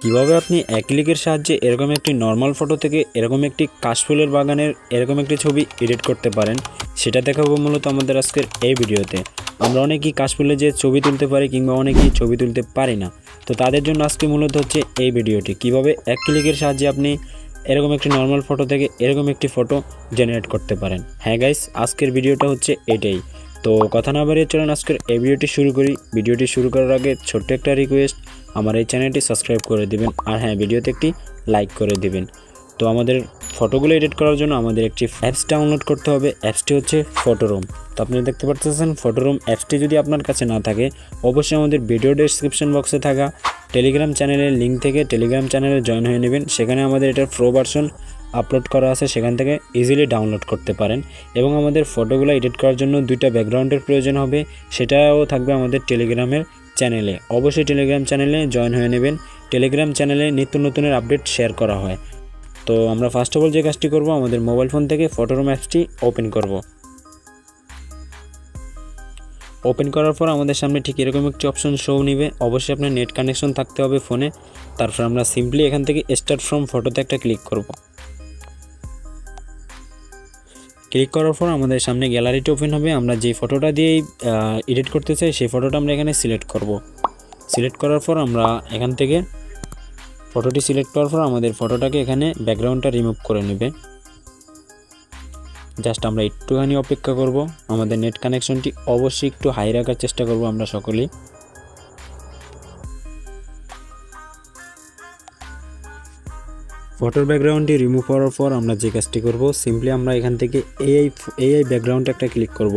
কিভাবে আপনি এক ক্লিকের সাহায্যে এরকম একটি নর্মাল ফটো থেকে এরকম একটি কাশফুলের বাগানের এরকম একটি ছবি এডিট করতে পারেন সেটা দেখাবো মূলত আমাদের আজকের এই ভিডিওতে। আমরা অনেকেই কাশফুলে যে ছবি তুলতে পারি কিংবা অনেকেই ছবি তুলতে পারি না, তো তাদের জন্য আজকে মূলত হচ্ছে এই ভিডিওটি, কিভাবে এক ক্লিকের সাহায্যে আপনি এরকম একটি নর্মাল ফটো থেকে এরকম একটি ফটো জেনারেট করতে পারেন। হ্যাঁ গাইস, আজকের ভিডিওটা হচ্ছে এটাই। তো কথা না বাড়িয়ে চলুন আজকের এই ভিডিওটি শুরু করি। ভিডিওটি শুরু করার আগে ছোট্ট একটা রিকোয়েস্ট, আমার এই চ্যানেলটি সাবস্ক্রাইব করে দিবেন, আর হ্যাঁ, ভিডিওতে একটি লাইক করে দিবেন। তো আমাদের ফটোগুলো এডিট করার জন্য আমাদের একটি অ্যাপস ডাউনলোড করতে হবে। অ্যাপসটি হচ্ছে ফটোরুম। তো আপনি দেখতে পাচ্ছেন ফটোরুম অ্যাপসটি যদি আপনার কাছে না থাকে, অবশ্যই আমাদের ভিডিও ডেসক্রিপশন বক্সে থাকা টেলিগ্রাম চ্যানেলের লিঙ্ক থেকে টেলিগ্রাম চ্যানেলে জয়েন হয়ে নেবেন। সেখানে আমাদের এটার প্রো ভার্সন আপলোড করা আছে, সেখান থেকে ইজিলি ডাউনলোড করতে পারেন। এবং আমাদের ফটোগুলো এডিট করার জন্য দুইটা ব্যাকগ্রাউন্ডের প্রয়োজন হবে, সেটাও থাকবে আমাদের টেলিগ্রামের চ্যানেলে। অবশ্যই টেলিগ্রাম চ্যানেলে জয়েন হয়ে নেবেন। টেলিগ্রাম চ্যানেলে নিত্য নতুনের আপডেট শেয়ার করা হয়। তো আমরা ফার্স্ট অফ অল যে কাজটি করব, আমাদের মোবাইল ফোন থেকে ফটোরুম অ্যাপসটি ওপেন করব। ওপেন করার পর আমাদের সামনে ঠিক এরকম একটি অপশন শো নিবে। অবশ্যই আপনার নেট কানেকশন থাকতে হবে ফোনে। তারপর আমরা সিম্পলি এখান থেকে স্টার্ট ফ্রম ফটোতে একটা ক্লিক করব। ক্লিক করার পর আমাদের সামনে গ্যালারিটি ওপেন হবে। আমরা যে ফটোটা দিয়ে এডিট করতে চাই সেই ফটোটা আমরা এখানে সিলেক্ট করব। সিলেক্ট করার পর আমরা এখান থেকে ফটোটি সিলেক্ট করার পর আমাদের ফটোটাকে এখানে ব্যাকগ্রাউন্ডটা রিমুভ করে নেবে। জাস্ট আমরা একটুখানি অপেক্ষা করব। আমাদের নেট কানেকশনটি অবশ্যই একটু হাই রাখার চেষ্টা করব আমরা সকলেই। ফটোর ব্যাকগ্রাউন্ডটি রিমুভ করার পর আমরা যে কাজটি করব, সিম্পলি আমরা এখান থেকে এই ব্যাকগ্রাউন্ডে একটা ক্লিক করব।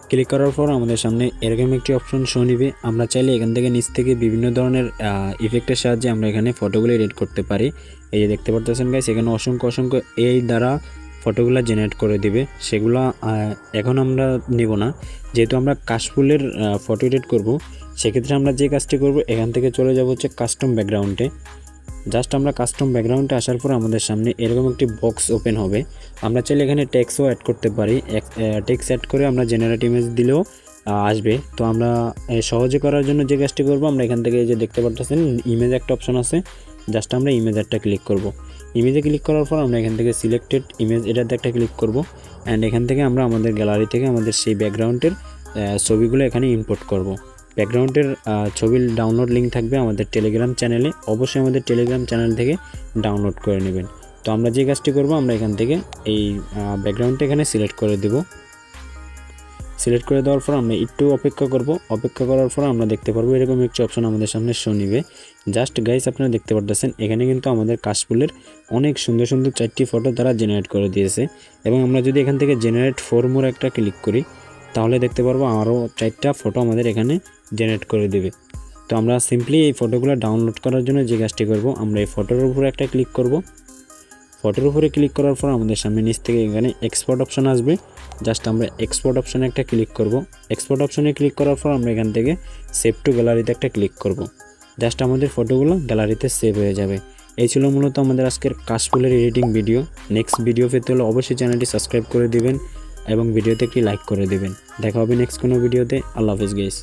ক্লিক করার পর আমাদের সামনে এরকম একটি অপশন শো নিবে। আমরা চাইলে এখান থেকে নিচ থেকে বিভিন্ন ধরনের ইফেক্টের সাহায্যে আমরা এখানে ফটোগুলো এডিট করতে পারি। এই যে দেখতে পাচ্ছেন গাইস, এখানে অসংখ্য এই দ্বারা ফটোগুলো জেনারেট করে দিবে। সেগুলো এখন আমরা নেব না, যেহেতু আমরা কাশফুলের ফটো এডিট করব। সেক্ষেত্রে আমরা যে কাজটি করব, এখান থেকে চলে যাব হচ্ছে কাস্টম ব্যাকগ্রাউন্ডে। জাস্ট আমরা কাস্টম ব্যাকগ্রাউন্ডে আসার পর আমাদের সামনে এরকম একটি বক্স ওপেন হবে। আমরা চাইলে এখানে টেক্সটও অ্যাড করতে পারি। টেক্সট অ্যাড করে আমরা জেনারেট ইমেজ দিলেও আসবে। তো আমরা সহজে করার জন্য যে কাজটি করব, আমরা এখান থেকে এই যে দেখতে পাচ্ছেন ইমেজ একটা অপশন আছে, জাস্ট আমরা ইমেজ একটা ক্লিক করব। ইমেজে ক্লিক করার পর আমরা এখান থেকে সিলেক্টেড ইমেজ এটাতে একটা ক্লিক করব। অ্যান্ড এখান থেকে আমরা আমাদের গ্যালারি থেকে আমাদের সেই ব্যাকগ্রাউন্ডের ছবিগুলো এখানে ইম্পোর্ট করব। ব্যাকগ্রাউন্ডের ছবির ডাউনলোড লিঙ্ক থাকবে আমাদের টেলিগ্রাম চ্যানেলে। অবশ্যই আমাদের টেলিগ্রাম চ্যানেল থেকে ডাউনলোড করে নেবেন। তো আমরা যে কাজটি করব, আমরা এখান থেকে এই ব্যাকগ্রাউন্ডটা এখানে সিলেক্ট করে দেব। সিলেক্ট করে দেওয়ার পর আমরা একটু অপেক্ষা করব। অপেক্ষা করার পর আমরা দেখতে পারবো এরকম একটি অপশন আমাদের সামনে শো নিবে। জাস্ট গাইস, আপনারা দেখতে পাচ্ছেন এখানে কিন্তু আমাদের কাশফুলের অনেক সুন্দর 4টি ফটো তারা জেনারেট করে দিয়েছে। এবং আমরা যদি এখান থেকে জেনারেট ফর মোর একটা ক্লিক করি, তাহলে দেখতে পারবো আরও 4টা ফটো আমাদের এখানে জেনারেট করে দেবে। তো আমরা সিম্পলি এই ফটোগুলো ডাউনলোড করার জন্য যে কাজটি করব, আমরা এই ফটোর উপরে একটা ক্লিক করব। ফটোর উপরে ক্লিক করার পর আমাদের সামনে নিচ থেকে এখানে এক্সপোর্ট অপশন আসবে। জাস্ট আমরা এক্সপোর্ট অপশনে একটা ক্লিক করব। এক্সপোর্ট অপশনে ক্লিক করার পর আমরা এখান থেকে সেভ টু গ্যালারিতে একটা ক্লিক করব। জাস্ট আমাদের ফটোগুলো গ্যালারিতে সেভ হয়ে যাবে। এই ছিল মূলত আমাদের আজকের কাশফুলের এডিটিং ভিডিও। নেক্সট ভিডিও পেতে হলে অবশ্যই চ্যানেলটি সাবস্ক্রাইব করে দিবেন এবং ভিডিওতে একটি লাইক করে দিবেন। দেখা হবে নেক্সট কোনো ভিডিওতে। আল্লাহ হাফেজ গাইস।